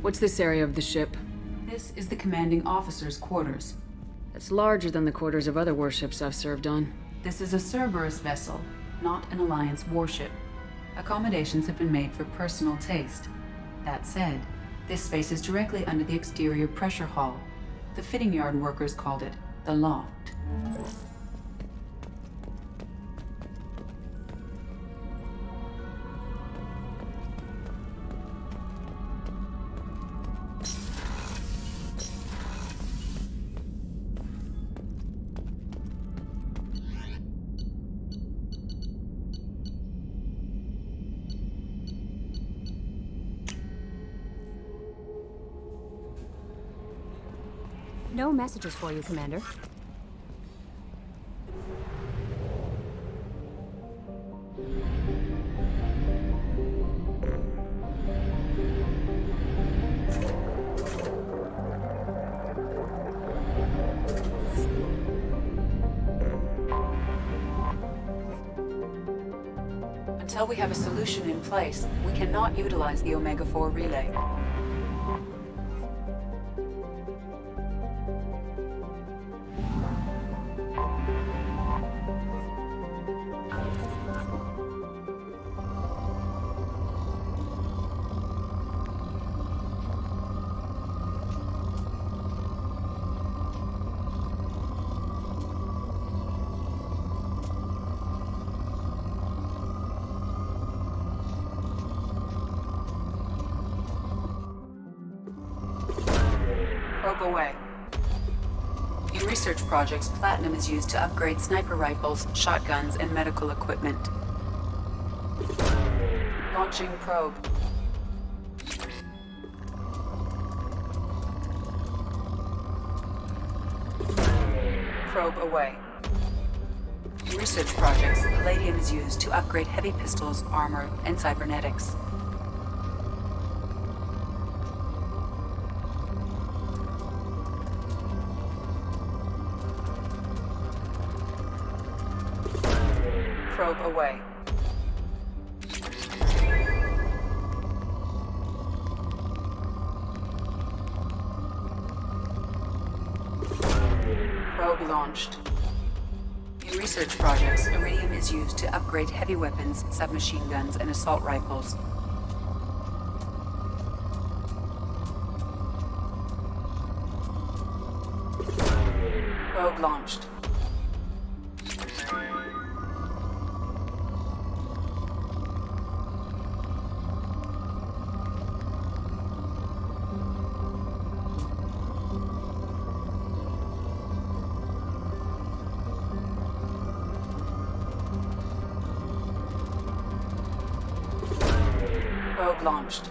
What's this area of the ship? This is the commanding officer's quarters. It's larger than the quarters of other warships I've served on. This is a Cerberus vessel, not an Alliance warship. Accommodations have been made for personal taste. That said, this space is directly under the exterior pressure hull. The fitting yard workers called it the loft. No messages for you, Commander. Until we have a solution in place, we cannot utilize the Omega-4 relay. Probe away. In research projects, platinum is used to upgrade sniper rifles, shotguns, and medical equipment. Launching probe. Probe away. In research projects, palladium is used to upgrade heavy pistols, armor, and cybernetics. Probe away. Probe launched. In research projects, iridium is used to upgrade heavy weapons, submachine guns, and assault rifles. Probe launched. Probe launched.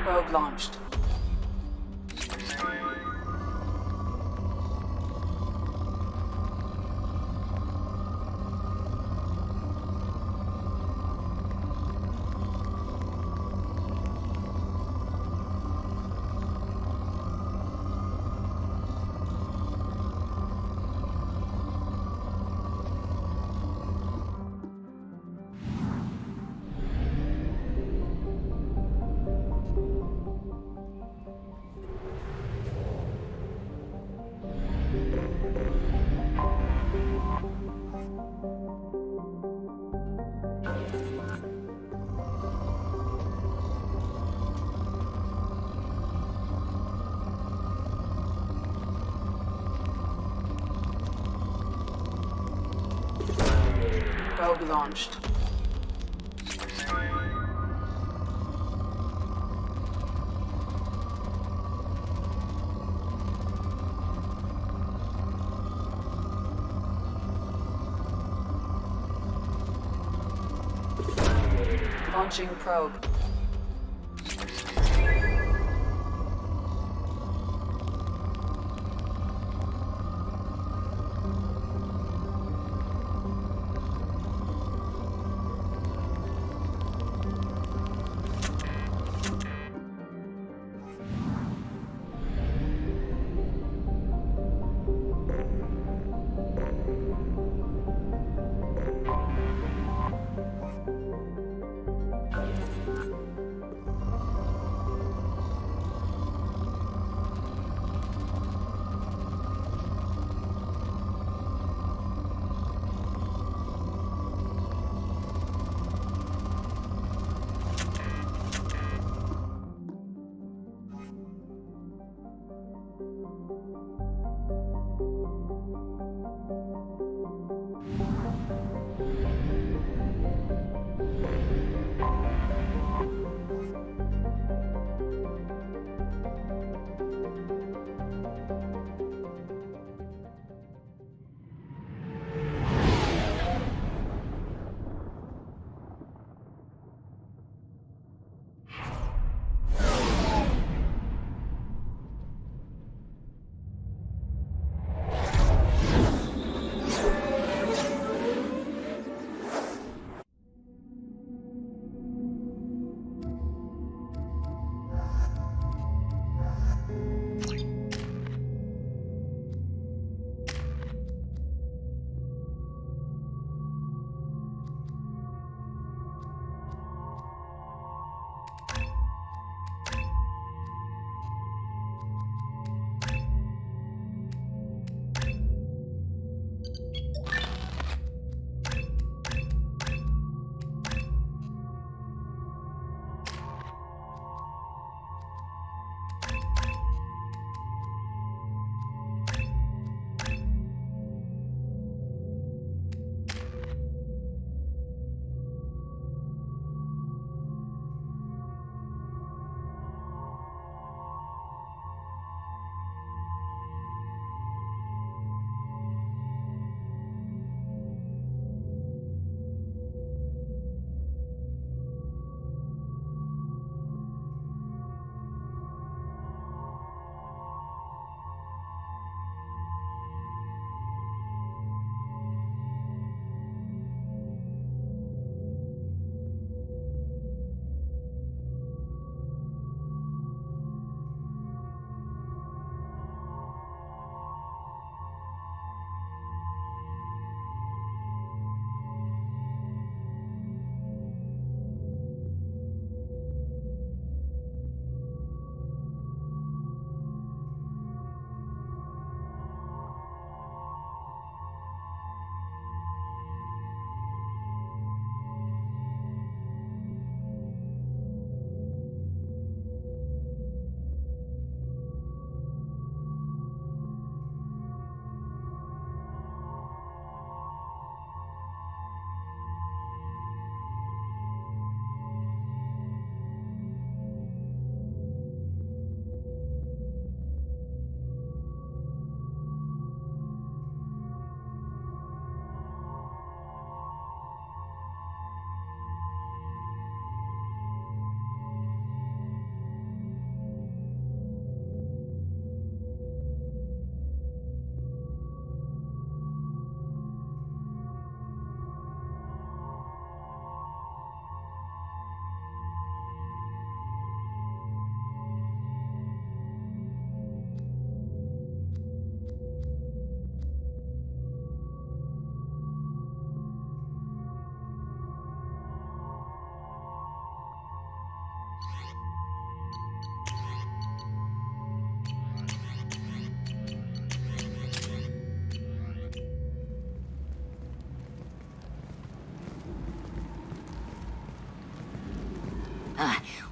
Probe launched. Probe launched. Launching probe.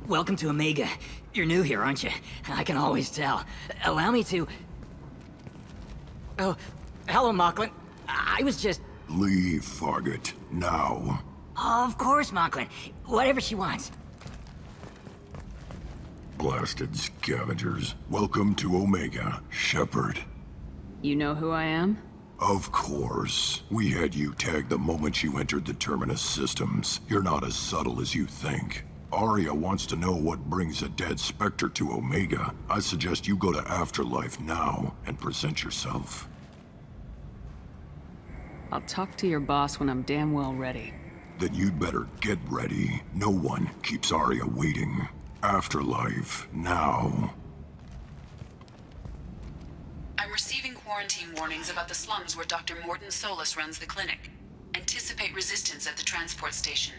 Welcome to Omega. You're new here, aren't you? I can always tell. Allow me to... Oh, hello, Mocklin. I was just... Leave, Fargate. Now. Of course, Mocklin. Whatever she wants. Blasted scavengers. Welcome to Omega, Shepard. You know who I am? Of course. We had you tagged the moment you entered the Terminus systems. You're not as subtle as you think. Aria wants to know what brings a dead Spectre to Omega. I suggest you go to Afterlife now and present yourself. I'll talk to your boss when I'm damn well ready. Then you'd better get ready. No one keeps Aria waiting. Afterlife, now. I'm receiving quarantine warnings about the slums where Dr. Morton Solus runs the clinic. Anticipate resistance at the transport station.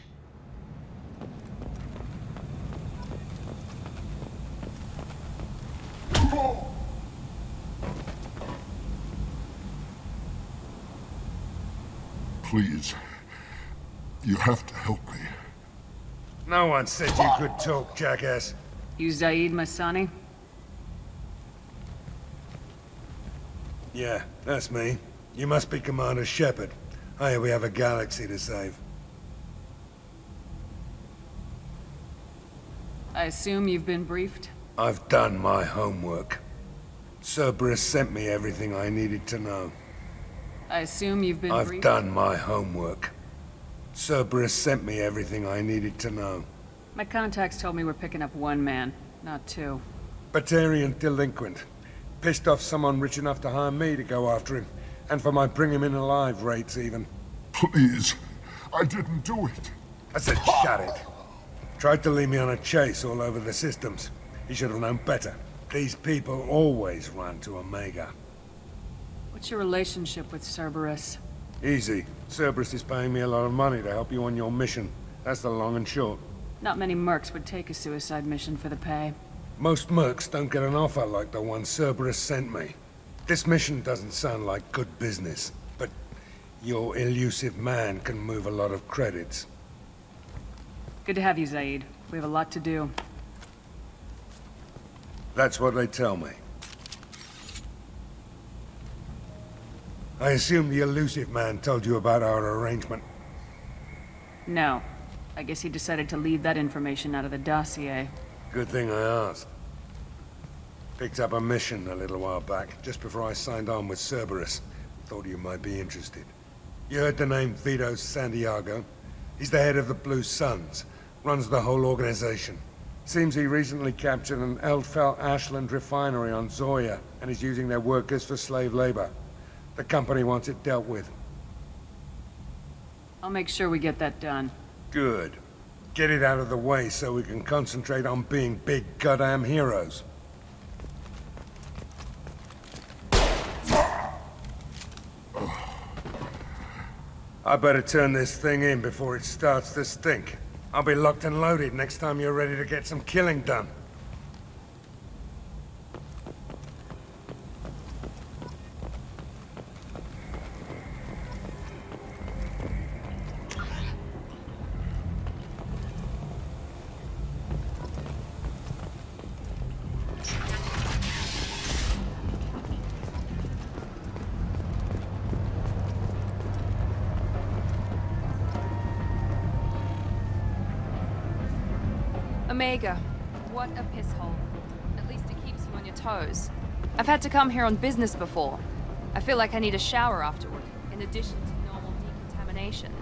Please. You have to help me. No one said you could talk, jackass. You Zaid Masani? Yeah, that's me. You must be Commander Shepard. I hear we have a galaxy to save. I assume you've been briefed? I've done my homework. Cerberus sent me everything I needed to know. I assume you've been I've briefed? done my homework. Cerberus sent me everything I needed to know. My contacts told me we're picking up one man, not two. Batarian delinquent. Pissed off someone rich enough to hire me to go after him. And for my bring him in alive rates even. Please, I didn't do it. I said shut it. Tried to lead me on a chase all over the systems. He should have known better. These people always run to Omega. What's your relationship with Cerberus? Easy. Cerberus is paying me a lot of money to help you on your mission. That's the long and short. Not many mercs would take a suicide mission for the pay. Most mercs don't get an offer like the one Cerberus sent me. This mission doesn't sound like good business, but your elusive man can move a lot of credits. Good to have you, Zaid. We have a lot to do. That's what they tell me. I assume the elusive man told you about our arrangement. No. I guess he decided to leave that information out of the dossier. Good thing I asked. Picked up a mission a little while back, just before I signed on with Cerberus. Thought you might be interested. You heard the name Vito Santiago? He's the head of the Blue Suns. Runs the whole organization. Seems he recently captured an Eldfell Ashland refinery on Zoya, and is using their workers for slave labor. The company wants it dealt with. I'll make sure we get that done. Good. Get it out of the way so we can concentrate on being big goddamn heroes. I better turn this thing in before it starts to stink. I'll be locked and loaded next time you're ready to get some killing done. Omega, what a piss hole. At least it keeps you on your toes. I've had to come here on business before. I feel like I need a shower afterward, in addition to normal decontamination.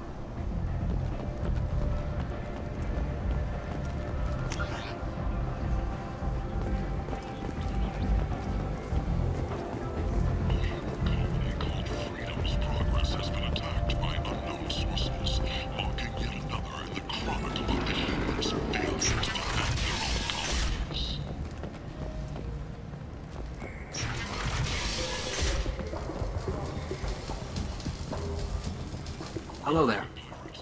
Hello there.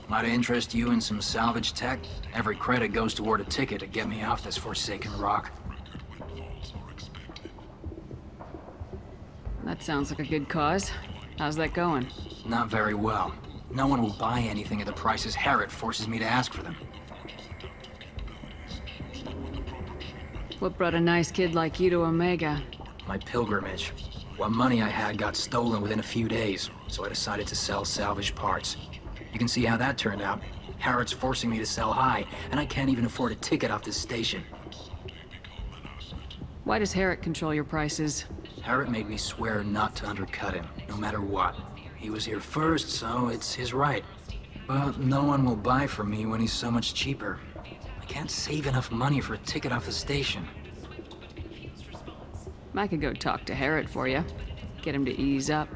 Might interest you in some salvage tech? Every credit goes toward a ticket to get me off this forsaken rock. That sounds like a good cause. How's that going? Not very well. No one will buy anything at the prices Harriet forces me to ask for them. What brought a nice kid like you to Omega? My pilgrimage. What money I had got stolen within a few days, so I decided to sell salvage parts. You can see how that turned out. Harriet's forcing me to sell high, and I can't even afford a ticket off this station. Why does Harriet control your prices? Harriet made me swear not to undercut him, no matter what. He was here first, so it's his right. But no one will buy from me when he's so much cheaper. I can't save enough money for a ticket off the station. I could go talk to Harriet for you. Get him to ease up.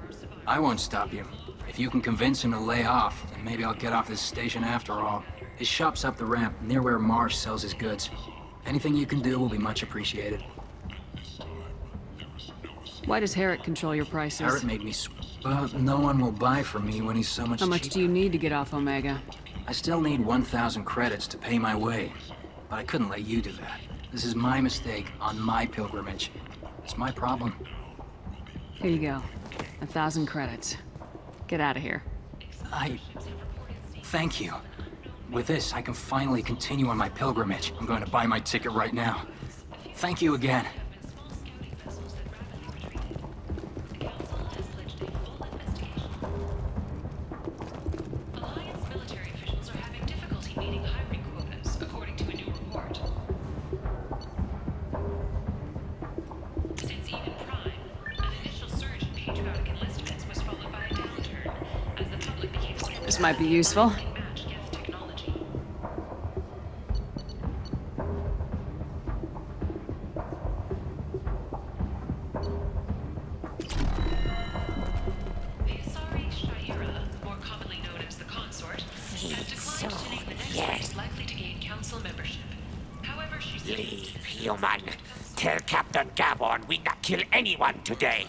I won't stop you. If you can convince him to lay off, then maybe I'll get off this station after all. His shop's up the ramp, near where Marsh sells his goods. Anything you can do will be much appreciated. Why does Harriet control your prices? Harriet made me but no one will buy from me when he's so much How much cheaper. do you need to get off Omega? I still need 1,000 credits to pay my way. But I couldn't let you do that. This is my mistake on my pilgrimage. It's my problem. Here you go. 1,000 credits. Get out of here. Thank you. With this, I can finally continue on my pilgrimage. I'm going to buy my ticket right now. Thank you again. This might be useful. Leave, human. Tell Captain Gavon we not kill anyone today.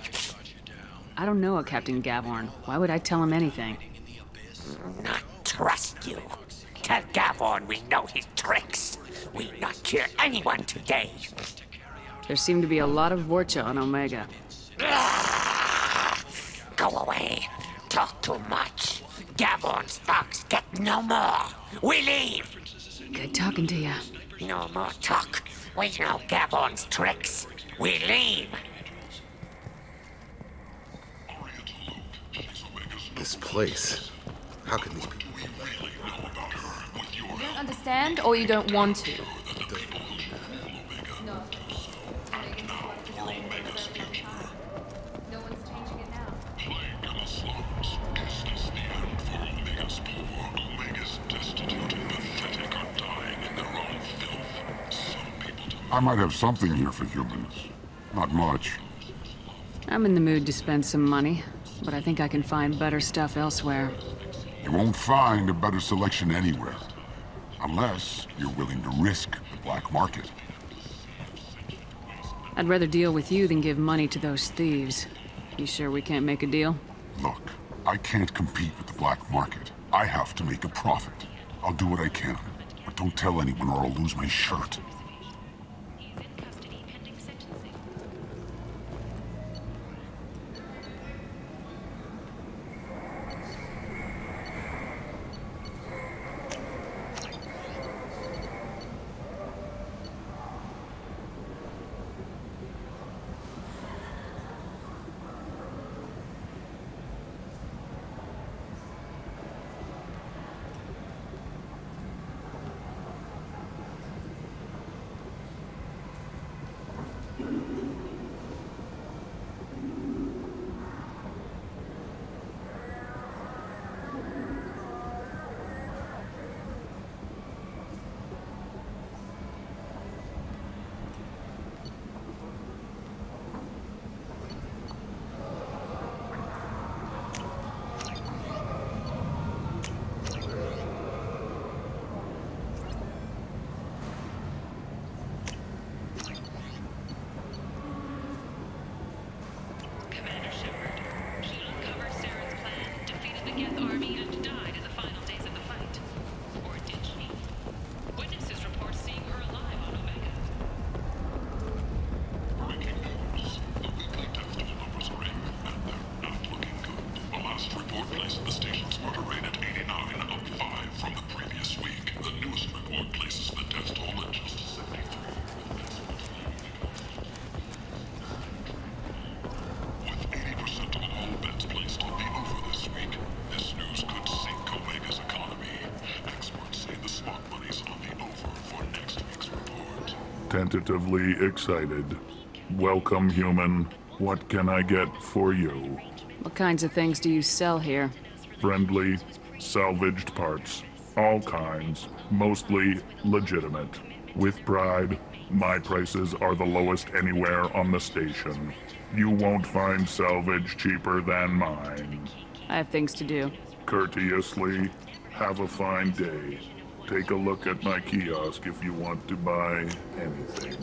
I don't know a Captain Gavorn. Why would I tell him anything? Not trust you. Tell Gavon we know his tricks. We not kill anyone today. There seem to be a lot of Vorcha on Omega. Go away. Talk too much. Gavon's thugs get no more. We leave. Good talking to you. No more talk. We know Gavon's tricks. We leave. This place. How can these people... You don't understand, or you don't want to? No. No one's changing it now. I might have something here for humans. Not much. I'm in the mood to spend some money, but I think I can find better stuff elsewhere. You won't find a better selection anywhere. Unless you're willing to risk the black market. I'd rather deal with you than give money to those thieves. You sure we can't make a deal? Look, I can't compete with the black market. I have to make a profit. I'll do what I can, but don't tell anyone or I'll lose my shirt. Tentatively excited. Welcome, human. What can I get for you? What kinds of things do you sell here? Friendly, salvaged parts. All kinds. Mostly legitimate. With pride, my prices are the lowest anywhere on the station. You won't find salvage cheaper than mine. I have things to do. Courteously, have a fine day. Take a look at my kiosk if you want to buy anything.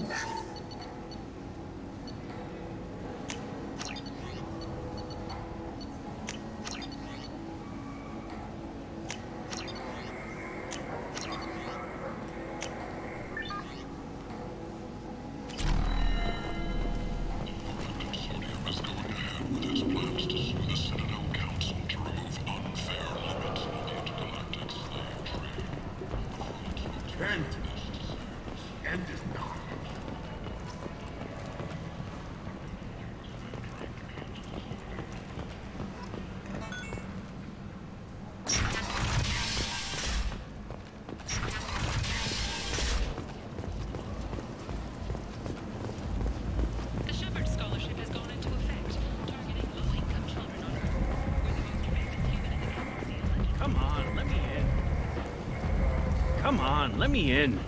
Come on, let me in.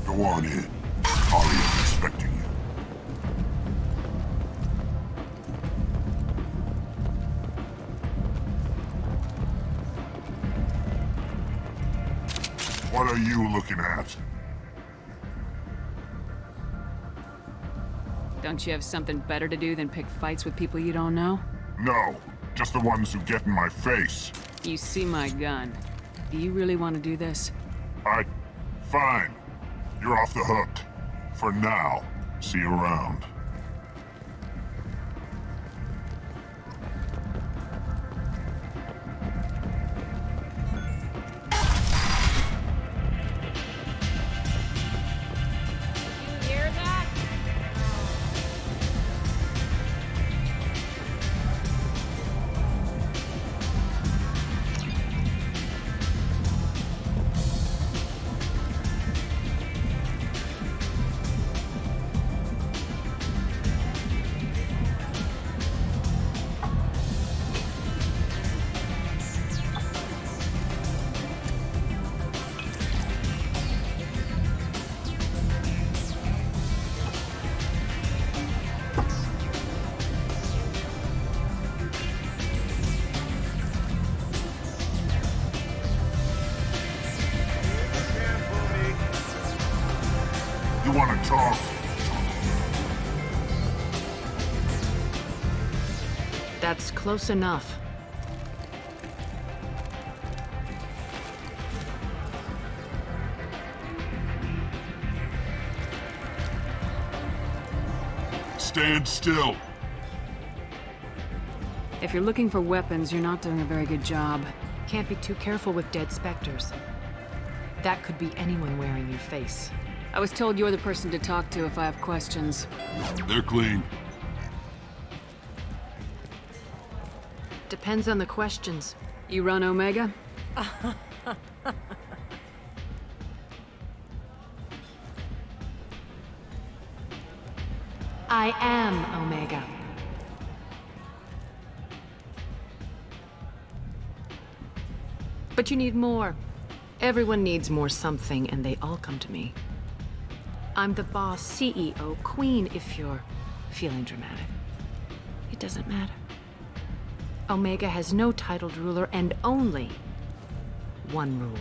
Go on in. Aria's expecting you. What are you looking at? Don't you have something better to do than pick fights with people you don't know? No, just the ones who get in my face. You see my gun. Do you really want to do this? Fine. You're off the hook. For now. See you around. You want to talk? That's close enough. Stand still. If you're looking for weapons, you're not doing a very good job. Can't be too careful with dead specters. That could be anyone wearing your face. I was told you're the person to talk to if I have questions. They're clean. Depends on the questions. You run Omega? I am Omega. But you need more. Everyone needs more something, and they all come to me. I'm the boss, CEO, queen, if you're feeling dramatic. It doesn't matter. Omega has no titled ruler and only one rule.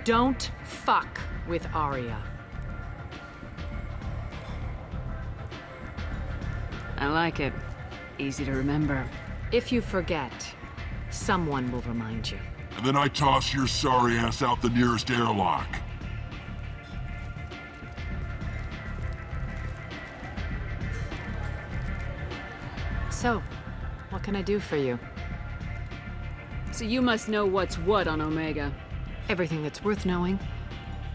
Don't fuck with Aria. I like it. Easy to remember. If you forget, someone will remind you. And then I toss your sorry ass out the nearest airlock. So, what can I do for you? So you must know what's what on Omega. Everything that's worth knowing.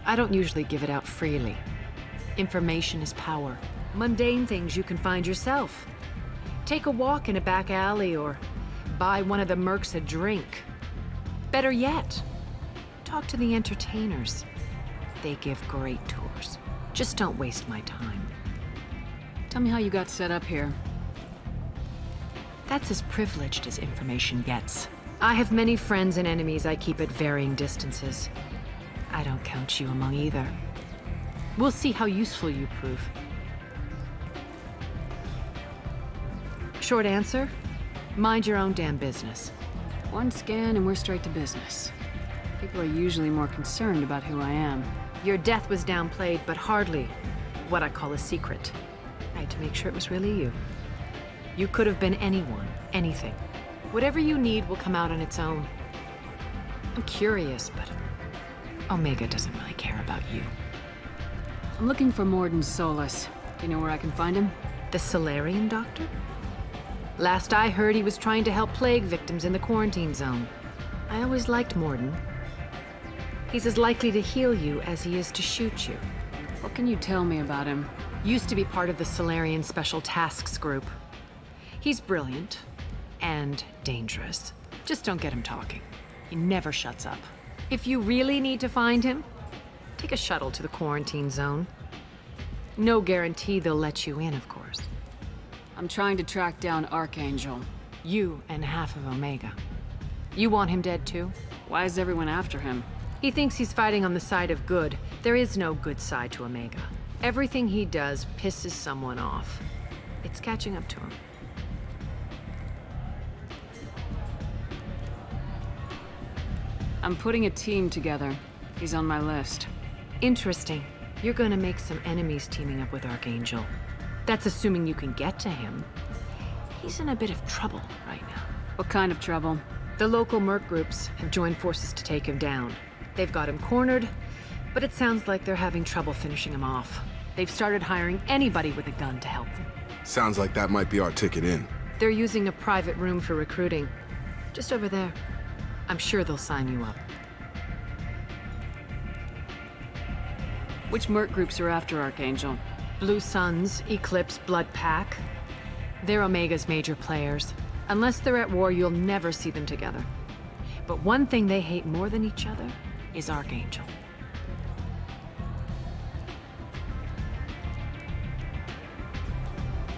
I don't usually give it out freely. Information is power. Mundane things you can find yourself. Take a walk in a back alley or buy one of the mercs a drink. Better yet, talk to the entertainers. They give great tours. Just don't waste my time. Tell me how you got set up here. That's as privileged as information gets. I have many friends and enemies I keep at varying distances. I don't count you among either. We'll see how useful you prove. Short answer, mind your own damn business. One scan and we're straight to business. People are usually more concerned about who I am. Your death was downplayed, but hardly what I call a secret. I had to make sure it was really you. You could have been anyone, anything. Whatever you need will come out on its own. I'm curious, but Omega doesn't really care about you. I'm looking for Morden Solus. Do you know where I can find him? The Solarian doctor? Last I heard, he was trying to help plague victims in the quarantine zone. I always liked Morden. He's as likely to heal you as he is to shoot you. What can you tell me about him? Used to be part of the Solarian Special Tasks Group. He's brilliant and dangerous. Just don't get him talking. He never shuts up. If you really need to find him, take a shuttle to the quarantine zone. No guarantee they'll let you in, of course. I'm trying to track down Archangel. You and half of Omega. You want him dead too? Why is everyone after him? He thinks he's fighting on the side of good. There is no good side to Omega. Everything he does pisses someone off. It's catching up to him. I'm putting a team together. He's on my list. Interesting. You're gonna make some enemies teaming up with Archangel. That's assuming you can get to him. He's in a bit of trouble right now. What kind of trouble? The local merc groups have joined forces to take him down. They've got him cornered, but it sounds like they're having trouble finishing him off. They've started hiring anybody with a gun to help them. Sounds like that might be our ticket in. They're using a private room for recruiting. Just over there. I'm sure they'll sign you up. Which merc groups are after Archangel? Blue Suns, Eclipse, Blood Pack. They're Omega's major players. Unless they're at war, you'll never see them together. But one thing they hate more than each other is Archangel.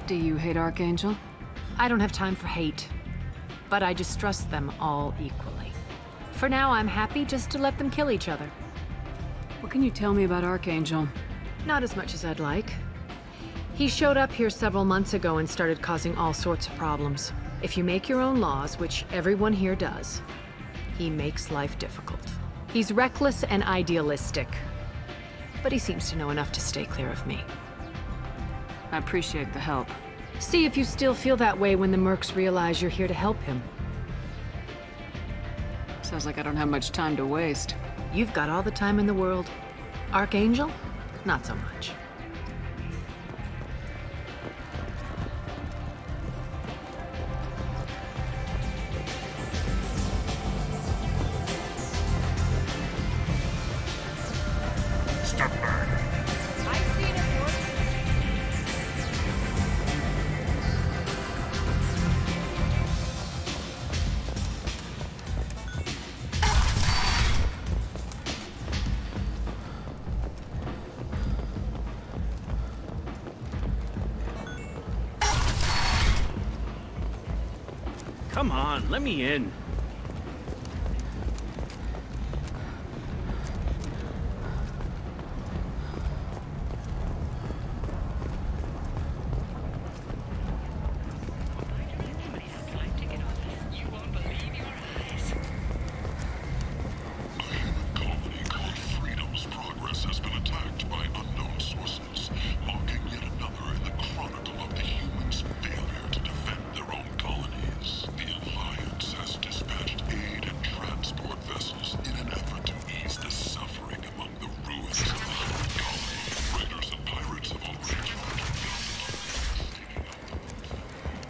Do you hate Archangel? I don't have time for hate, but I distrust them all equally. For now, I'm happy just to let them kill each other. What can you tell me about Archangel? Not as much as I'd like. He showed up here several months ago and started causing all sorts of problems. If you make your own laws, which everyone here does, he makes life difficult. He's reckless and idealistic, but he seems to know enough to stay clear of me. I appreciate the help. See if you still feel that way when the mercs realize you're here to help him. Sounds like I don't have much time to waste. You've got all the time in the world. Archangel? Not so much. Step back. Come on, let me in.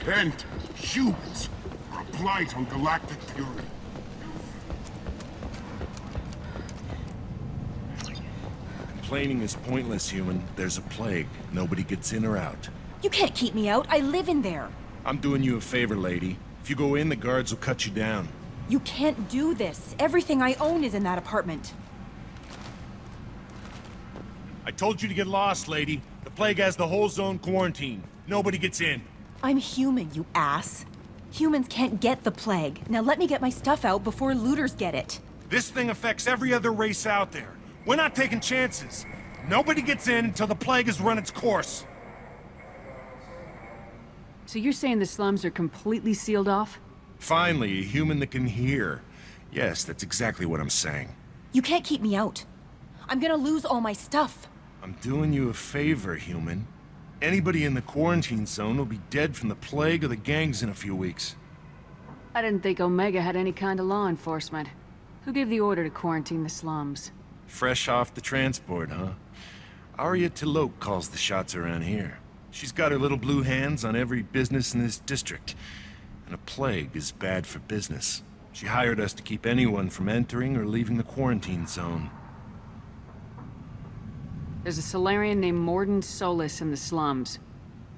Bent humans are a blight on galactic purity. Complaining is pointless, human. There's a plague. Nobody gets in or out. You can't keep me out. I live in there. I'm doing you a favor, lady. If you go in, the guards will cut you down. You can't do this. Everything I own is in that apartment. I told you to get lost, lady. The plague has the whole zone quarantined. Nobody gets in. I'm human, you ass. Humans can't get the plague. Now let me get my stuff out before looters get it. This thing affects every other race out there. We're not taking chances. Nobody gets in until the plague has run its course. So you're saying the slums are completely sealed off? Finally, a human that can hear. Yes, that's exactly what I'm saying. You can't keep me out. I'm gonna lose all my stuff. I'm doing you a favor, human. Anybody in the quarantine zone will be dead from the plague or the gangs in a few weeks. I didn't think Omega had any kind of law enforcement. Who gave the order to quarantine the slums? Fresh off the transport, huh? Aria T'Loak calls the shots around here. She's got her little blue hands on every business in this district. And a plague is bad for business. She hired us to keep anyone from entering or leaving the quarantine zone. There's a Solarian named Morden Solis in the slums.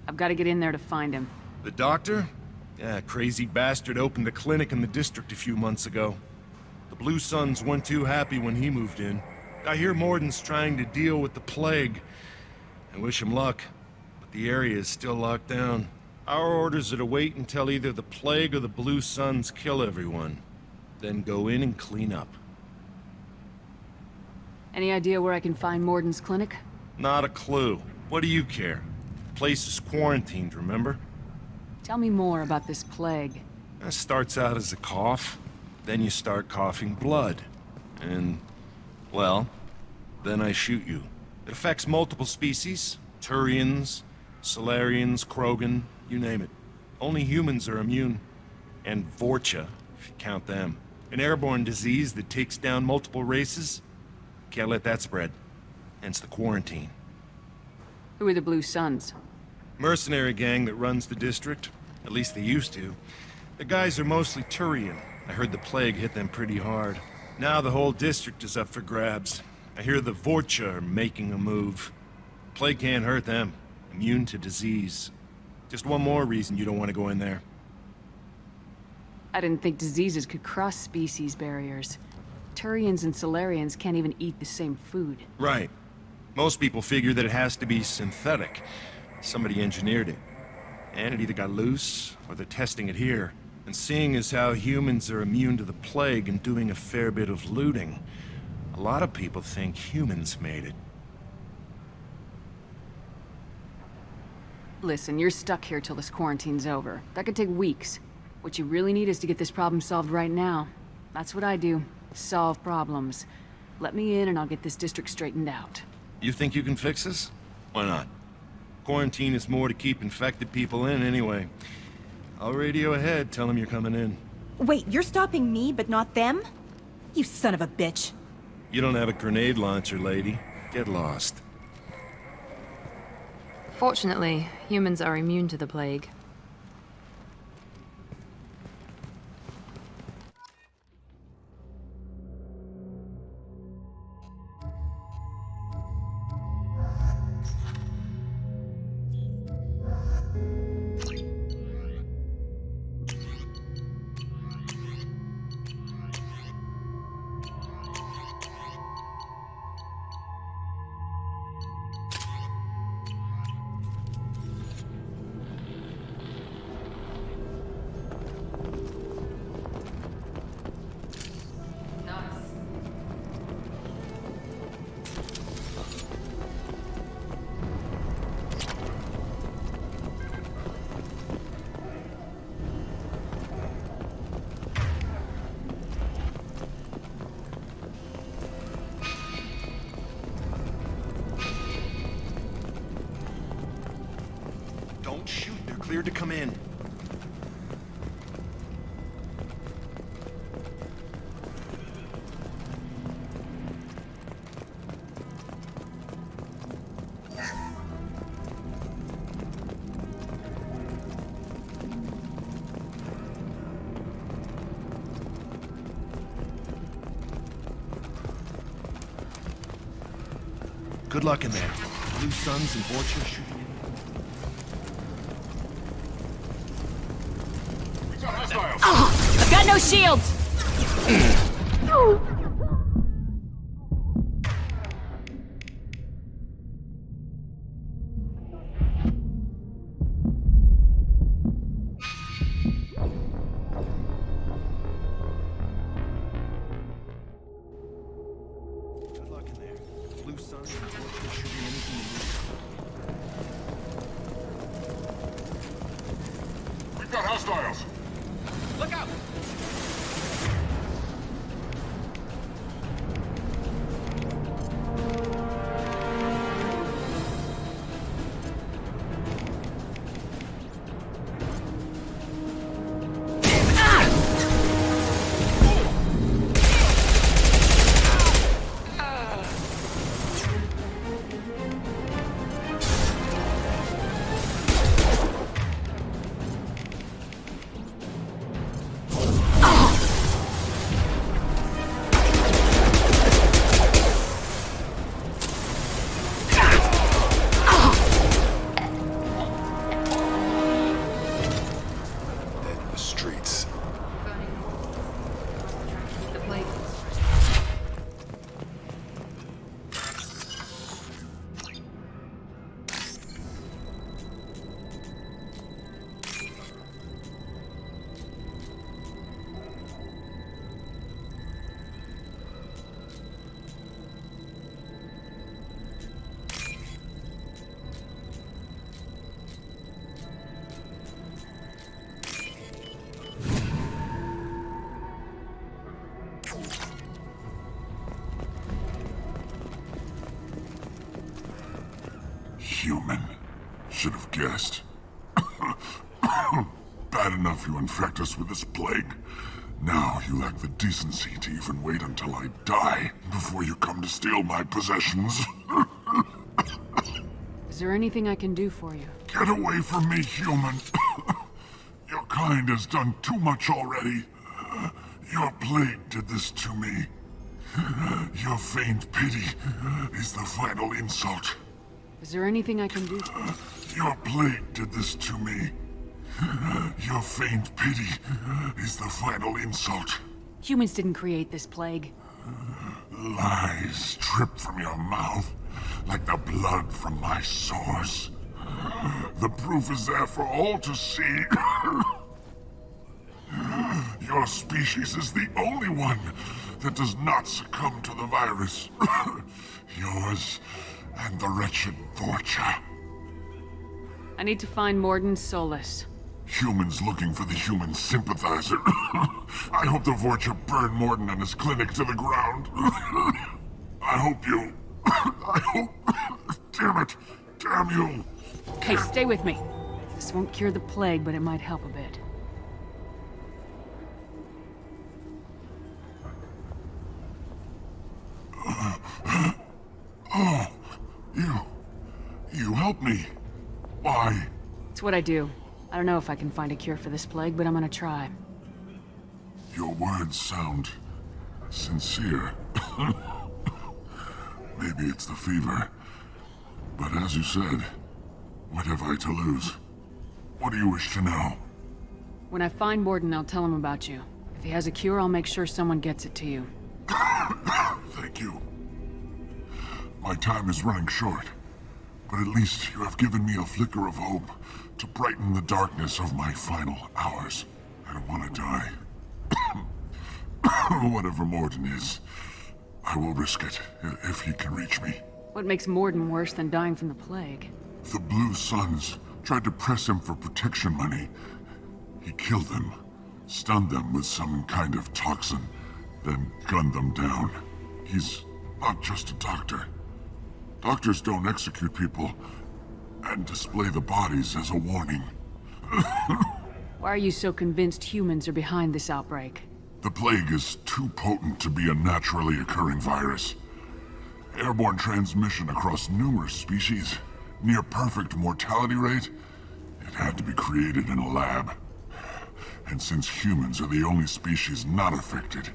I've got to get in there to find him. The doctor? Yeah, crazy bastard opened a clinic in the district a few months ago. The Blue Suns weren't too happy when he moved in. I hear Morden's trying to deal with the plague. I wish him luck, but the area is still locked down. Our orders are to wait until either the plague or the Blue Suns kill everyone. Then go in and clean up. Any idea where I can find Morden's clinic? Not a clue. What do you care? The place is quarantined, remember? Tell me more about this plague. It starts out as a cough, then you start coughing blood. And, well, then I shoot you. It affects multiple species. Turians, Solarians, Krogan, you name it. Only humans are immune. And Vorcha, if you count them. An airborne disease that takes down multiple races. Can't let that spread. Hence the quarantine. Who are the Blue Suns? Mercenary gang that runs the district. At least they used to. The guys are mostly Turian. I heard the plague hit them pretty hard. Now the whole district is up for grabs. I hear the Vorcha are making a move. Plague can't hurt them. Immune to disease. Just one more reason you don't want to go in there. I didn't think diseases could cross species barriers. Turians and Solarians can't even eat the same food. Right. Most people figure that it has to be synthetic. Somebody engineered it. And it either got loose, or they're testing it here. And seeing as how humans are immune to the plague and doing a fair bit of looting, a lot of people think humans made it. Listen, you're stuck here till this quarantine's over. That could take weeks. What you really need is to get this problem solved right now. That's what I do. Solve problems. Let me in and I'll get this district straightened out. You think you can fix this? Why not? Quarantine is more to keep infected people in anyway. I'll radio ahead, tell them you're coming in. Wait, you're stopping me, but not them? You son of a bitch. You don't have a grenade launcher, lady. Get lost. Fortunately, humans are immune to the plague. Don't shoot, they're cleared to come in. Good luck in there. Blue Suns and Vorcha shooting in. I've got no shields! Good luck in there. Blue Suns and Vorcha shooting anything you We've got hostiles! Look out! human. Should have guessed. Bad enough you infect us with this plague. Now you lack the decency to even wait until I die before you come to steal my possessions. Is there anything I can do for you? Get away from me, human. Your kind has done too much already. Your plague did this to me. Your feigned pity is the final insult. Is there anything I can do for you? Your plague did this to me. Your feigned pity is the final insult. Humans didn't create this plague. Lies drip from your mouth like the blood from my sores. The proof is there for all to see. Your species is the only one that does not succumb to the virus. Yours and the wretched Vorcha. I need to find Morden Solus. Humans looking for the human sympathizer. I hope the Vorcha burn Morden and his clinic to the ground. I hope you... I hope... Damn it! Damn you! Hey, stay with me. This won't cure the plague, but it might help a bit. Oh, you helped me. Why? It's what I do. I don't know if I can find a cure for this plague, but I'm gonna try. Your words sound sincere. Maybe it's the fever. But as you said, what have I to lose? What do you wish to know? When I find Morden, I'll tell him about you. If he has a cure, I'll make sure someone gets it to you. Thank you. My time is running short, but at least you have given me a flicker of hope to brighten the darkness of my final hours. I don't want to die. Whatever Morden is, I will risk it if he can reach me. What makes Morden worse than dying from the plague? The Blue Suns tried to press him for protection money. He killed them, stunned them with some kind of toxin, then gunned them down. He's not just a doctor. Doctors don't execute people and display the bodies as a warning. Why are you so convinced humans are behind this outbreak? The plague is too potent to be a naturally occurring virus. Airborne transmission across numerous species, near perfect mortality rate. It had to be created in a lab. And since humans are the only species not affected,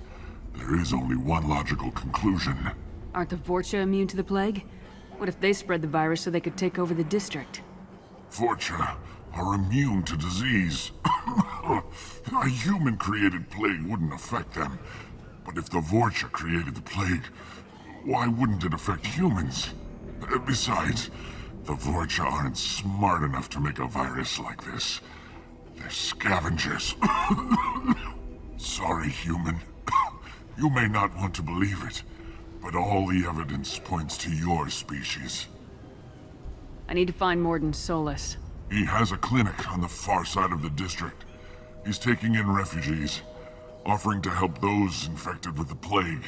there is only one logical conclusion. Aren't the Vorcha immune to the plague? What if they spread the virus so they could take over the district? Vorcha are immune to disease. A human-created plague wouldn't affect them. But if the Vorcha created the plague, why wouldn't it affect humans? Besides, the Vorcha aren't smart enough to make a virus like this. They're scavengers. Sorry, human. You may not want to believe it, but all the evidence points to your species. I need to find Morden Solus. He has a clinic on the far side of the district. He's taking in refugees, offering to help those infected with the plague.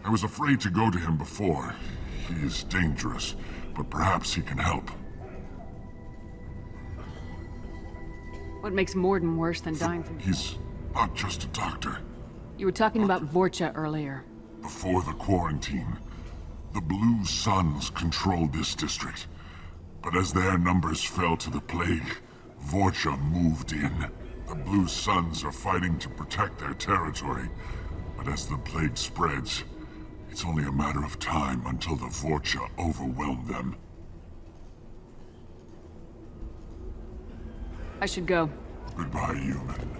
I was afraid to go to him before. He is dangerous, but perhaps he can help. What makes Morden worse than dying from... He's not just a doctor. You were talking about Vorcha earlier. Before the quarantine, the Blue Suns controlled this district. But as their numbers fell to the plague, Vorcha moved in. The Blue Suns are fighting to protect their territory. But as the plague spreads, it's only a matter of time until the Vorcha overwhelm them. I should go. Goodbye, human.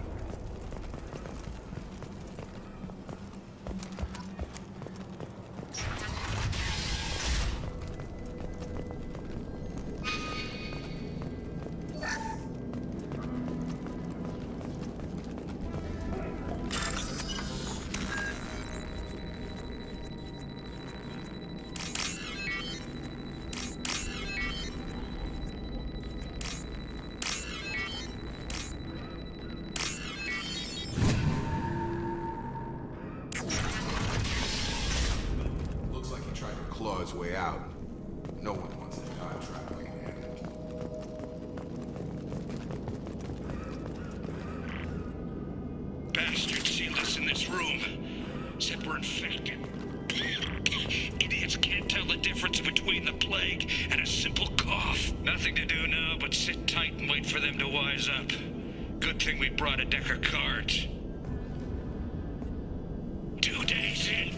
Looks like he tried to claw his way out. No one wants to die trapped like him. in this room. Said we're infected. Idiots can't tell the difference between the plague and a simple cough. Nothing to do now but sit tight and wait for them to wise up. Good thing we brought a deck of cards. 2 days in.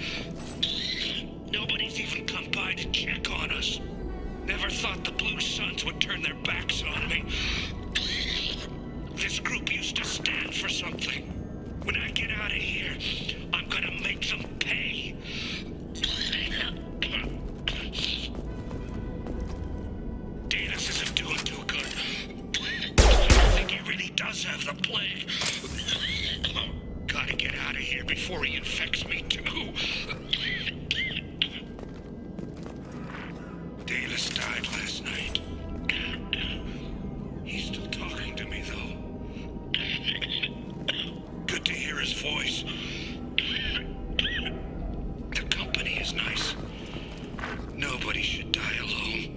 Nobody's even come by to check on us. Never thought the Blue Suns would turn their backs on me. This group used to stand for something. When I get out of here, I'm gonna make them pay. Danis isn't doing too good. I think he really does have the plague. Gotta get out of here before he infects me too. Danis died last night. He's still talking to me, though. Good to hear his voice. The company is nice. Nobody should die alone.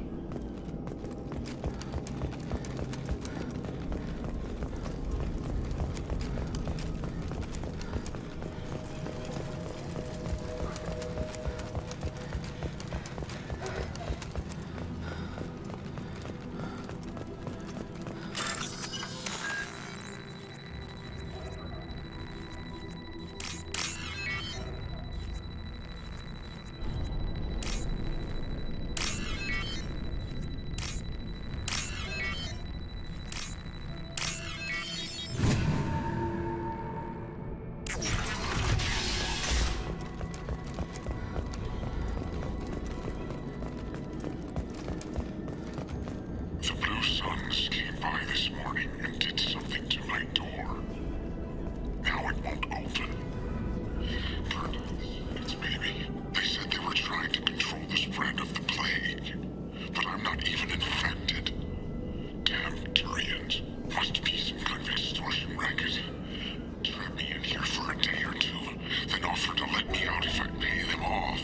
The Blue Suns came by this morning and did something to my door. Now it won't open. It's maybe. They said they were trying to control the spread of the plague. But I'm not even infected. Damn Turians. Must be some kind of extortion racket. Trap me in here for a day or two, then offer to let me out if I pay them off.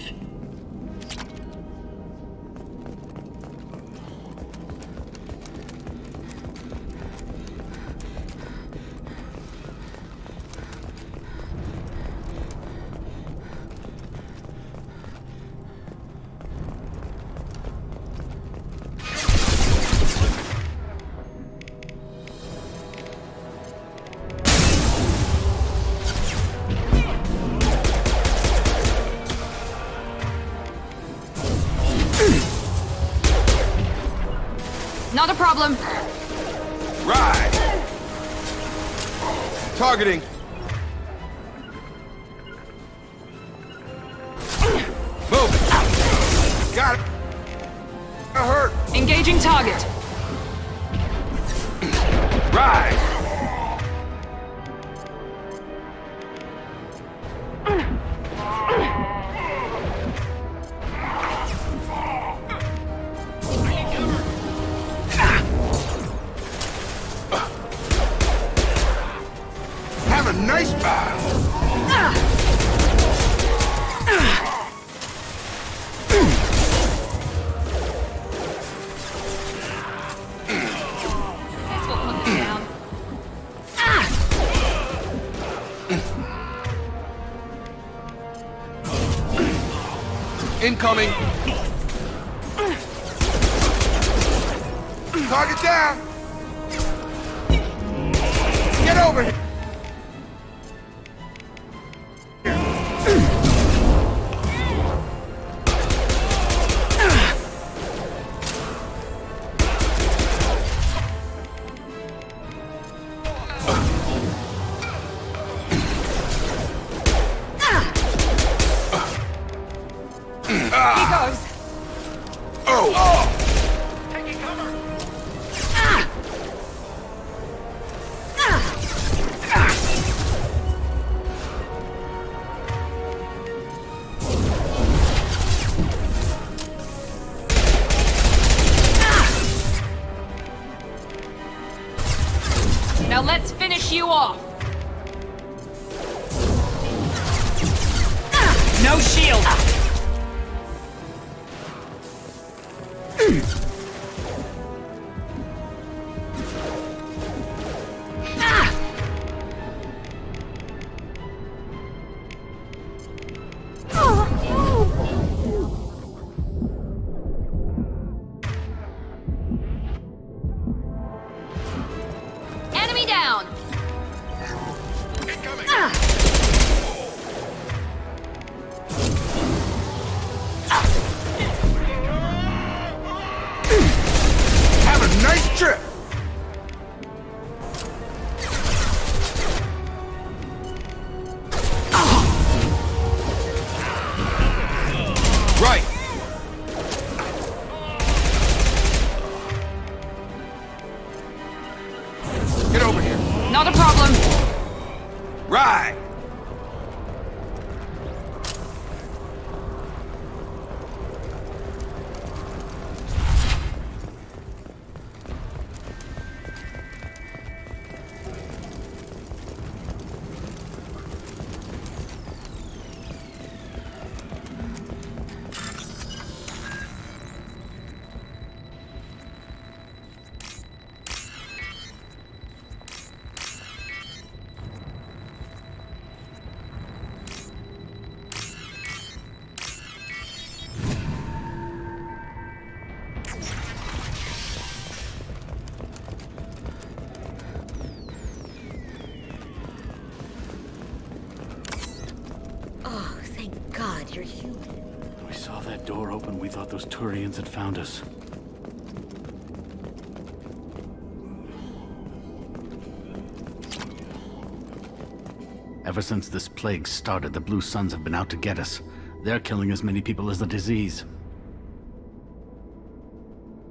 Not a problem. Right! Targeting. Move. Got it. Hurt. Engaging target. Right. Have a nice battle. This will put them down. Incoming. Target down. Get over here. Now let's finish you off. No shield. trip! Right! Get over here. Not a problem. Right! Oh, thank God you're human. We saw that door open, we thought those Turians had found us. Ever since this plague started, the Blue Suns have been out to get us. They're killing as many people as the disease.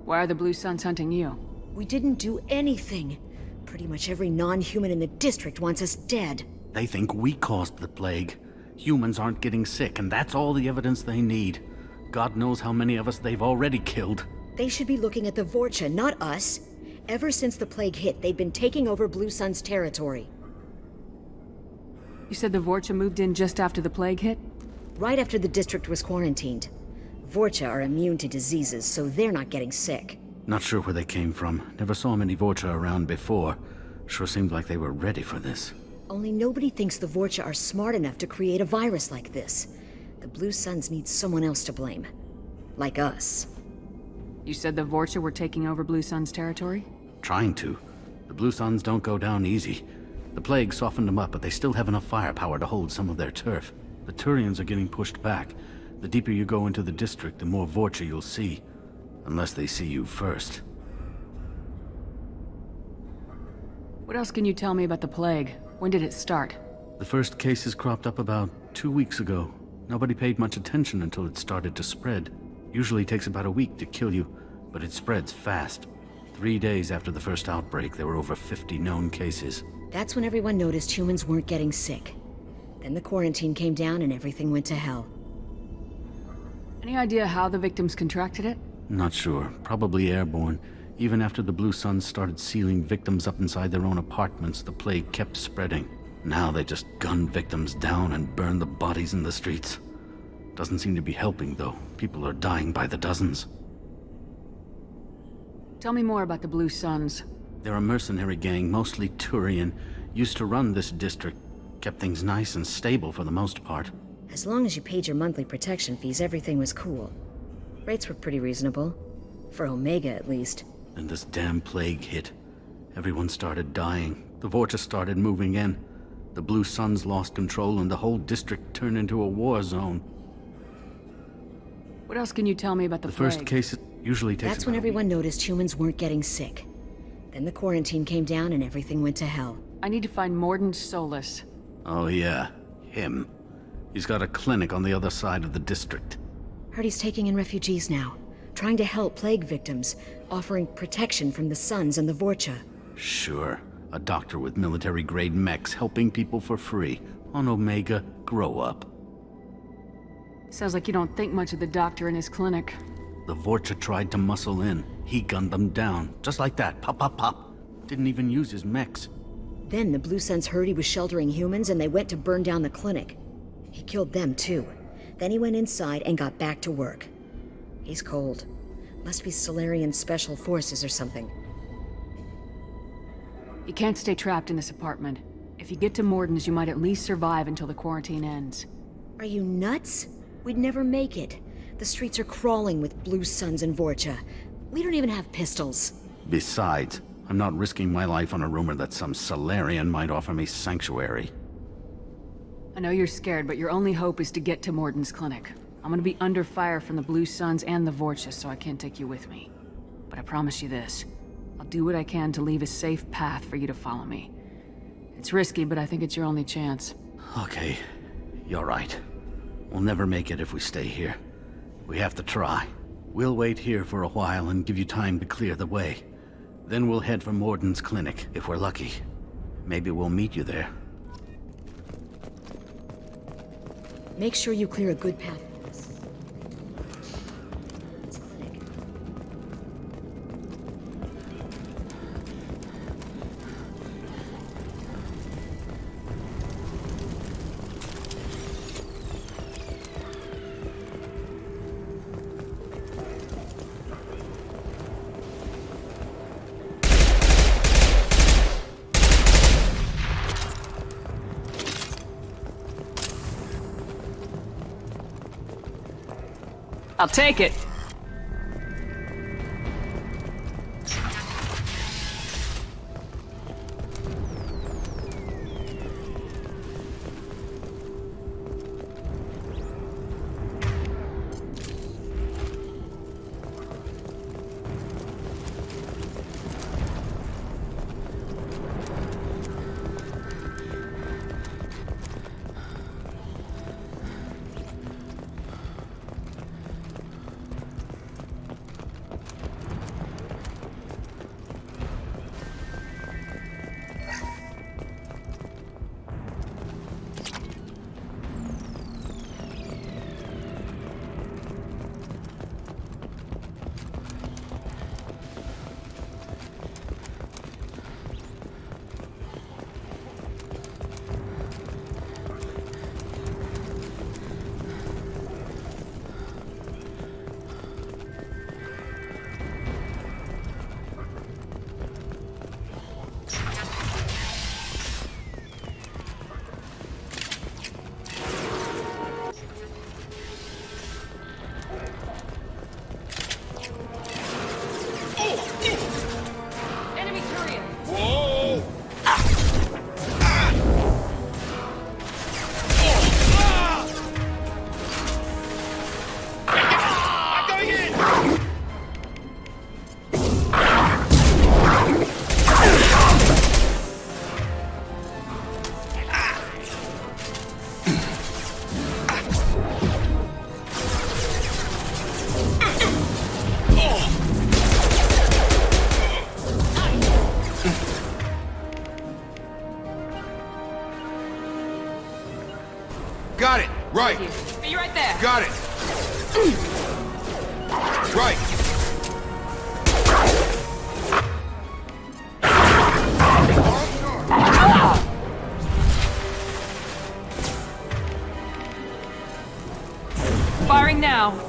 Why are the Blue Suns hunting you? We didn't do anything. Pretty much every non-human in the district wants us dead. They think we caused the plague. Humans aren't getting sick, and that's all the evidence they need. God knows how many of us they've already killed. They should be looking at the Vorcha, not us. Ever since the plague hit, they've been taking over Blue Sun's territory. You said the Vorcha moved in just after the plague hit? Right after the district was quarantined. Vorcha are immune to diseases, so they're not getting sick. Not sure where they came from. Never saw many Vorcha around before. Sure seemed like they were ready for this. Only nobody thinks the Vorcha are smart enough to create a virus like this. The Blue Suns need someone else to blame. Like us. You said the Vorcha were taking over Blue Sun's territory? Trying to. The Blue Suns don't go down easy. The plague softened them up, but they still have enough firepower to hold some of their turf. The Turians are getting pushed back. The deeper you go into the district, the more Vorcha you'll see. Unless they see you first. What else can you tell me about the plague? When did it start? The first cases cropped up about 2 weeks ago. Nobody paid much attention until it started to spread. Usually takes about a week to kill you, but it spreads fast. 3 days after the first outbreak, there were over 50 known cases. That's when everyone noticed humans weren't getting sick. Then the quarantine came down and everything went to hell. Any idea how the victims contracted it? Not sure. Probably airborne. Even after the Blue Suns started sealing victims up inside their own apartments, the plague kept spreading. Now they just gun victims down and burn the bodies in the streets. Doesn't seem to be helping, though. People are dying by the dozens. Tell me more about the Blue Suns. They're a mercenary gang, mostly Turian. Used to run this district. Kept things nice and stable for the most part. As long as you paid your monthly protection fees, everything was cool. Rates were pretty reasonable. For Omega, at least. Then this damn plague hit. Everyone started dying. The Vorcha started moving in. The Blue Suns lost control and the whole district turned into a war zone. What else can you tell me about the plague? First case usually takes That's when everyone noticed humans weren't getting sick. Then the quarantine came down and everything went to hell. I need to find Morden Solus. Oh yeah, him. He's got a clinic on the other side of the district. Heard he's taking in refugees now. Trying to help plague victims. Offering protection from the Suns and the Vorcha. Sure. A doctor with military-grade mechs helping people for free. On Omega, grow up. Sounds like you don't think much of the doctor in his clinic. The Vorcha tried to muscle in. He gunned them down. Just like that. Pop, pop, pop. Didn't even use his mechs. Then the Blue Suns heard he was sheltering humans and they went to burn down the clinic. He killed them too. Then he went inside and got back to work. He's cold. Must be Solarian Special Forces or something. You can't stay trapped in this apartment. If you get to Morden's, you might at least survive until the quarantine ends. Are you nuts? We'd never make it. The streets are crawling with Blue Suns and Vorcha. We don't even have pistols. Besides, I'm not risking my life on a rumor that some Solarian might offer me sanctuary. I know you're scared, but your only hope is to get to Morden's clinic. I'm gonna be under fire from the Blue Suns and the Vorcha, so I can't take you with me. But I promise you this. I'll do what I can to leave a safe path for you to follow me. It's risky, but I think it's your only chance. Okay, you're right. We'll never make it if we stay here. We have to try. We'll wait here for a while and give you time to clear the way. Then we'll head for Morden's clinic, if we're lucky. Maybe we'll meet you there. Make sure you clear a good path for us. It's a clinic. I'll take it. Got it. Right. Be right there. Got it. Right. Firing now.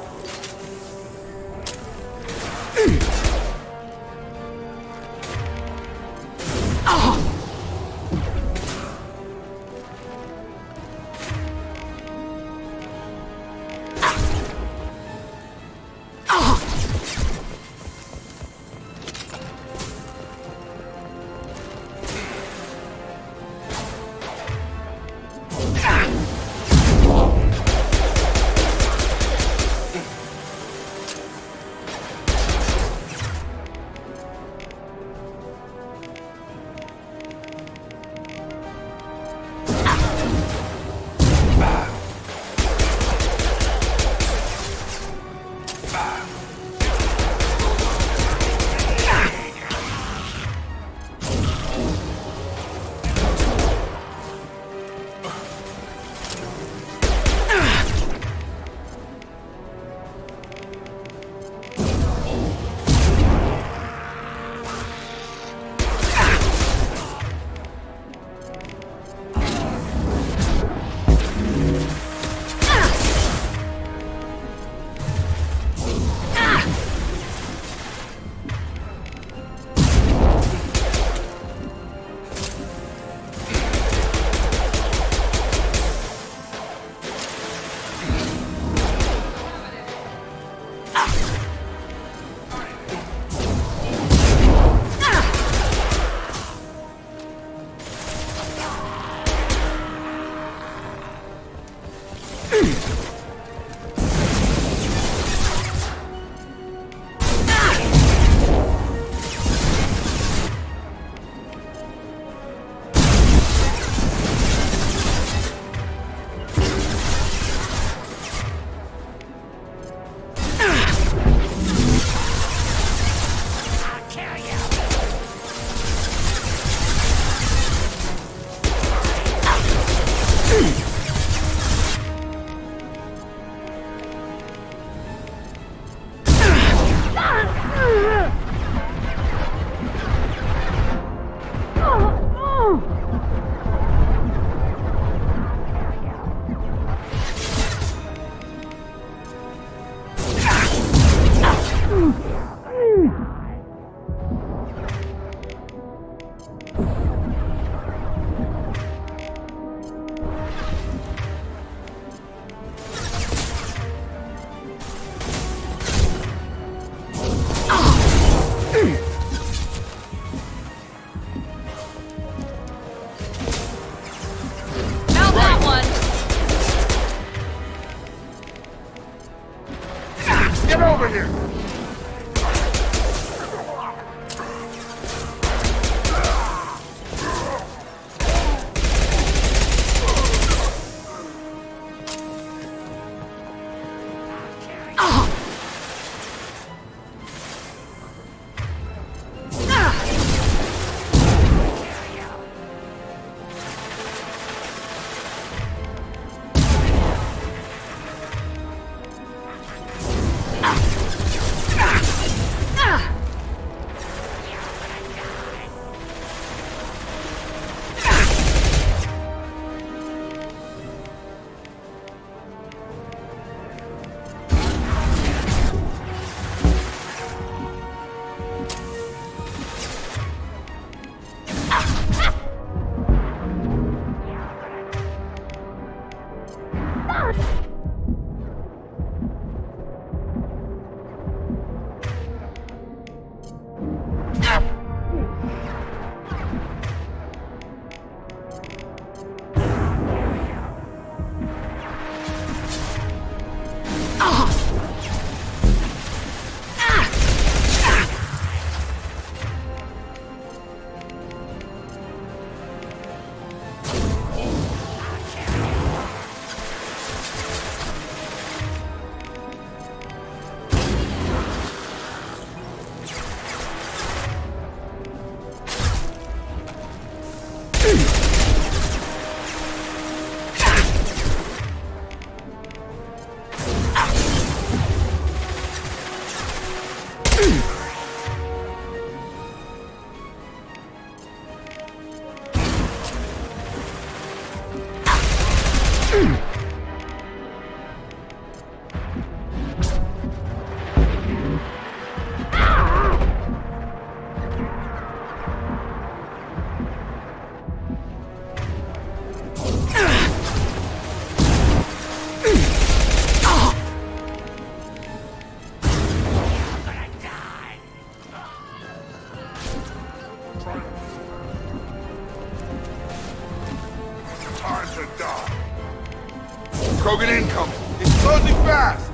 Krogan incoming. It's closing fast.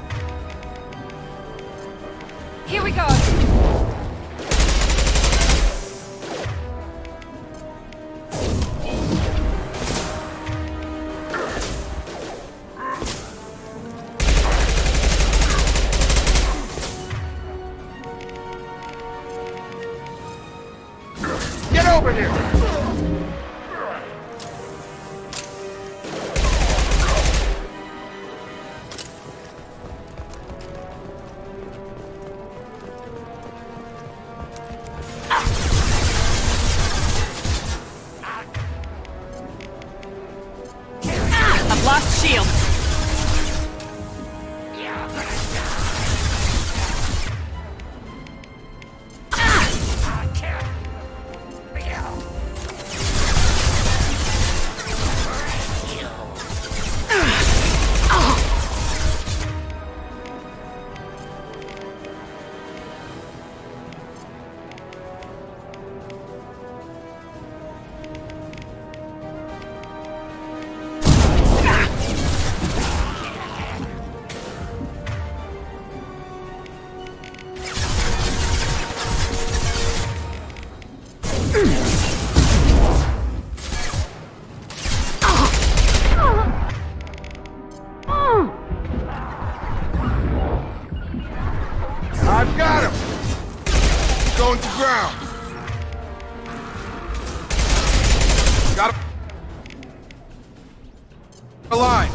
Here we go. Get over here. I've lost shields. I've got him. Going to ground. Got him. Alive.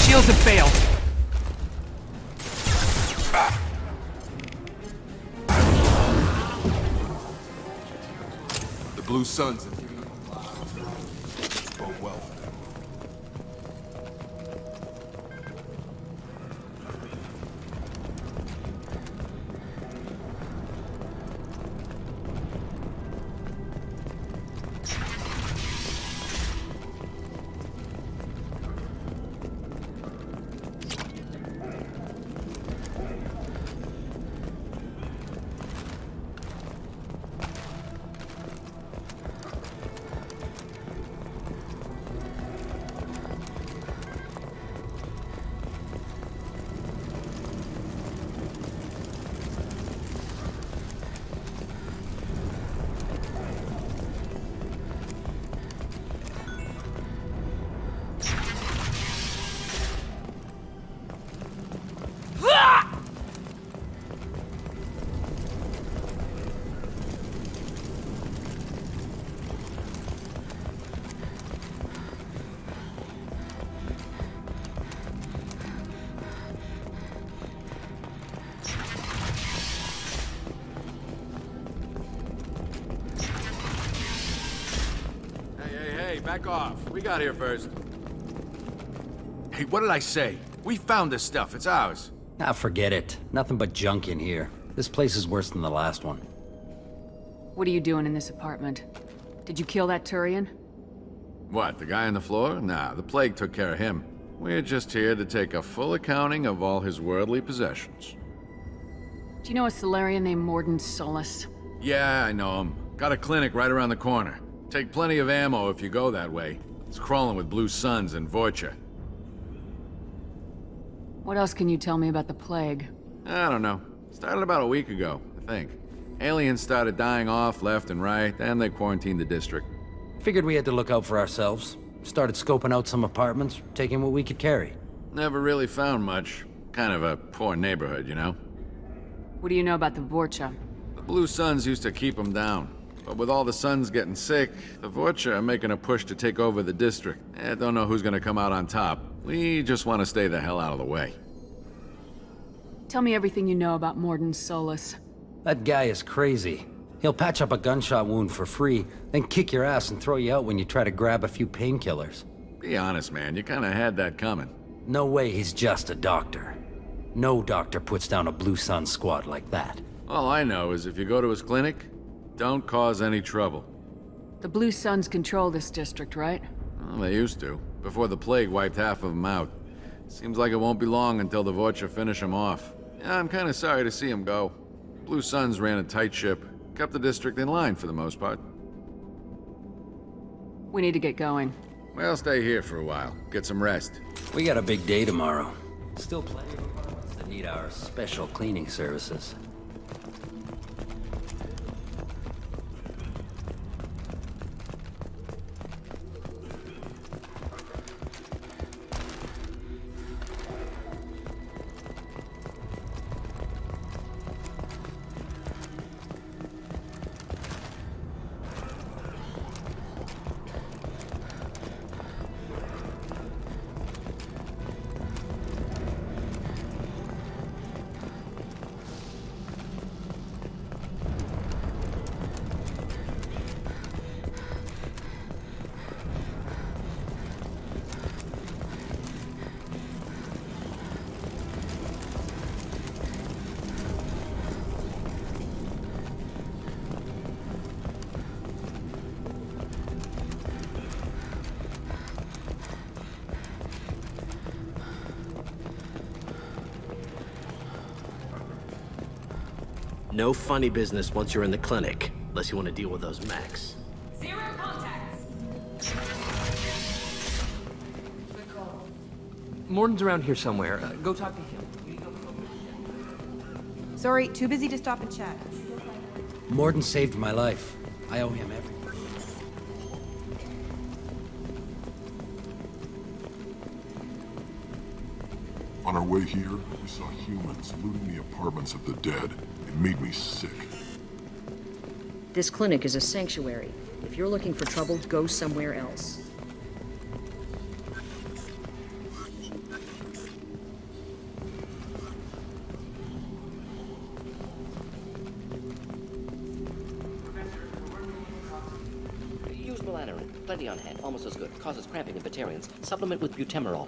Shields have failed. The Blue Suns in here. Bode well for them. Hey, back off. We got here first. Hey, what did I say? We found this stuff. It's ours. Ah, forget it. Nothing but junk in here. This place is worse than the last one. What are you doing in this apartment? Did you kill that Turian? What, the guy on the floor? Nah, the plague took care of him. We're just here to take a full accounting of all his worldly possessions. Do you know a Solarian named Morden Solus? Yeah, I know him. Got a clinic right around the corner. Take plenty of ammo if you go that way. It's crawling with Blue Suns and Vorcha. What else can you tell me about the plague? I don't know. Started about a week ago, I think. Aliens started dying off left and right, and they quarantined the district. Figured we had to look out for ourselves. Started scoping out some apartments, taking what we could carry. Never really found much. Kind of a poor neighborhood, you know? What do you know about the Vorcha? The Blue Suns used to keep them down. But with all the Suns getting sick, the Vorcha are making a push to take over the district. Don't know who's gonna come out on top. We just want to stay the hell out of the way. Tell me everything you know about Morden Solus. That guy is crazy. He'll patch up a gunshot wound for free, then kick your ass and throw you out when you try to grab a few painkillers. Be honest, man. You kinda had that coming. No way he's just a doctor. No doctor puts down a Blue Sun squad like that. All I know is if you go to his clinic, don't cause any trouble. The Blue Suns control this district, right? Well, they used to, before the plague wiped half of them out. Seems like it won't be long until the Vorcha finish them off. Yeah, I'm kinda sorry to see him go. Blue Suns ran a tight ship, kept the district in line for the most part. We need to get going. Well, stay here for a while, get some rest. We got a big day tomorrow. Still plenty of apartments that need our special cleaning services. No funny business once you're in the clinic, unless you want to deal with those mechs. Zero contacts. Morden's around here somewhere. Go talk to him. Sorry, too busy to stop and chat. Morden saved my life. I owe him everything. On our way here, we saw humans looting the apartments of the dead. It made me sick. This clinic is a sanctuary. If you're looking for trouble, go somewhere else. Use melanorin. Plenty on hand. Almost as good. Causes cramping in Batarians. Supplement with butemerol.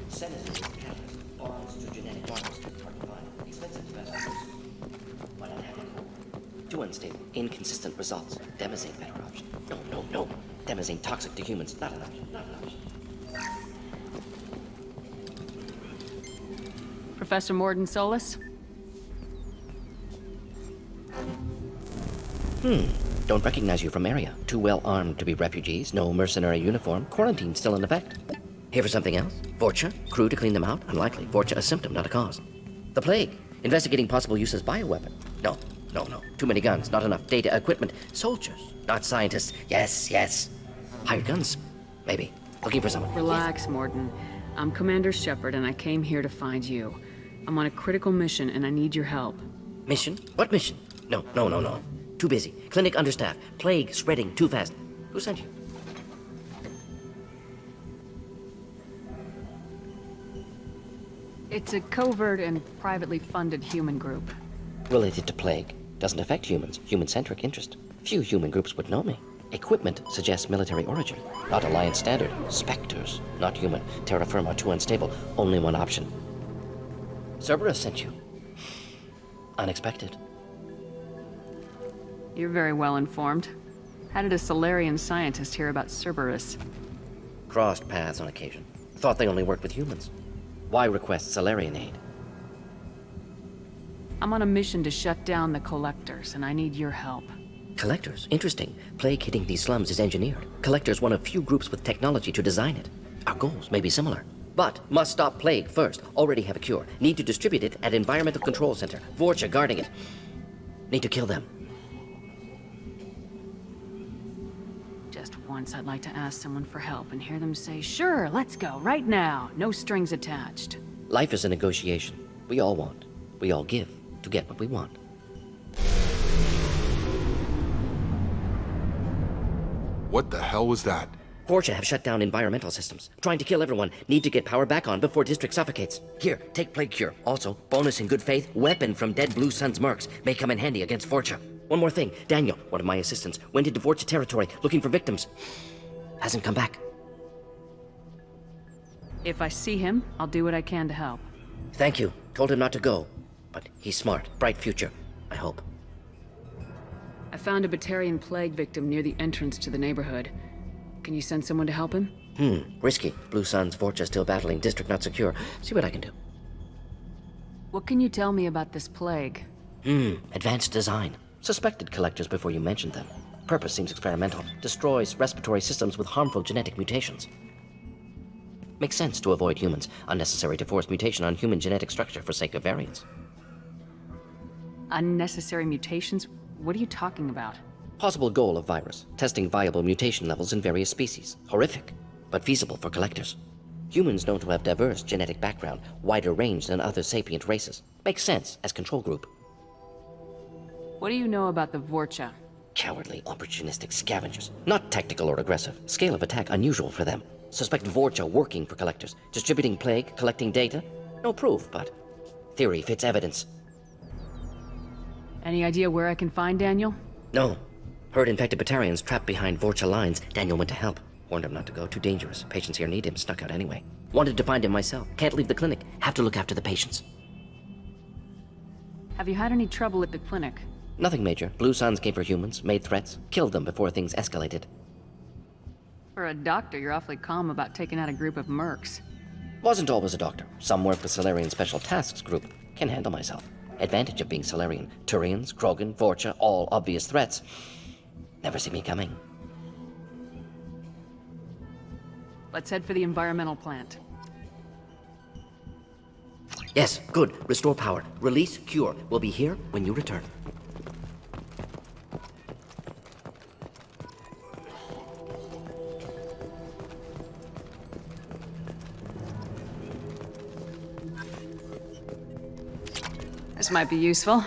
Senescence catalyst. Bonds to genetic markers. Expensive to best. But unethical. Too unstable. Inconsistent results. Demazine better option. No. Demazine toxic to humans. Not an option. Professor Morden Solus? Don't recognize you from Aria. Too well armed to be refugees. No mercenary uniform. Quarantine still in effect. Here for something else? Vorcha? Crew to clean them out? Unlikely. Vorcha a symptom, not a cause. The plague. Investigating possible use as bioweapon. No. Too many guns, not enough data, equipment. Soldiers, not scientists. Yes. Hired guns, maybe. Looking for someone. Relax, Morden. I'm Commander Shepard, and I came here to find you. I'm on a critical mission, and I need your help. Mission? What mission? No. Too busy. Clinic understaffed. Plague spreading too fast. Who sent you? It's a covert and privately funded human group. Related to plague. Doesn't affect humans. Human-centric interest. Few human groups would know me. Equipment suggests military origin. Not Alliance standard. Spectres. Not human. Terra firma too unstable. Only one option. Cerberus sent you. Unexpected. You're very well informed. How did a Solarian scientist hear about Cerberus? Crossed paths on occasion. Thought they only worked with humans. Why request Solarian aid? I'm on a mission to shut down the Collectors, and I need your help. Collectors? Interesting. Plague hitting these slums is engineered. Collectors one of few groups with technology to design it. Our goals may be similar. But must stop Plague first. Already have a cure. Need to distribute it at Environmental Control Center. Vorcha guarding it. Need to kill them. Just once I'd like to ask someone for help and hear them say, sure, let's go, right now. No strings attached. Life is a negotiation. We all want. We all give to get what we want. What the hell was that? Vorcha have shut down environmental systems. Trying to kill everyone. Need to get power back on before District suffocates. Here, take Plague Cure. Also, bonus in good faith, weapon from dead Blue Sun's mercs. May come in handy against Vorcha. One more thing. Daniel, one of my assistants, went into Vorcha territory looking for victims. Hasn't come back. If I see him, I'll do what I can to help. Thank you. Told him not to go. But he's smart. Bright future. I hope. I found a Batarian plague victim near the entrance to the neighborhood. Can you send someone to help him? Risky. Blue Sun's Vorcha still battling. District not secure. See what I can do. What can you tell me about this plague? Advanced design. Suspected collectors before you mentioned them. Purpose seems experimental. Destroys respiratory systems with harmful genetic mutations. Makes sense to avoid humans. Unnecessary to force mutation on human genetic structure for sake of variance. Unnecessary mutations? What are you talking about? Possible goal of virus. Testing viable mutation levels in various species. Horrific, but feasible for collectors. Humans known to have diverse genetic background, wider range than other sapient races. Makes sense as control group. What do you know about the Vorcha? Cowardly, opportunistic scavengers. Not tactical or aggressive. Scale of attack unusual for them. Suspect Vorcha working for collectors. Distributing plague, collecting data. No proof, but theory fits evidence. Any idea where I can find Daniel? No. Heard infected Batarians trapped behind Vorcha lines. Daniel went to help. Warned him not to go. Too dangerous. Patients here need him. Snuck out anyway. Wanted to find him myself. Can't leave the clinic. Have to look after the patients. Have you had any trouble at the clinic? Nothing major. Blue Suns came for humans, made threats, killed them before things escalated. For a doctor, you're awfully calm about taking out a group of mercs. Wasn't always a doctor. Some work with Solarian Special Tasks Group. Can handle myself. Advantage of being Solarian. Turians, Krogan, Vorcha, all obvious threats. Never see me coming. Let's head for the environmental plant. Yes, good. Restore power. Release cure. We'll be here when you return. This might be useful.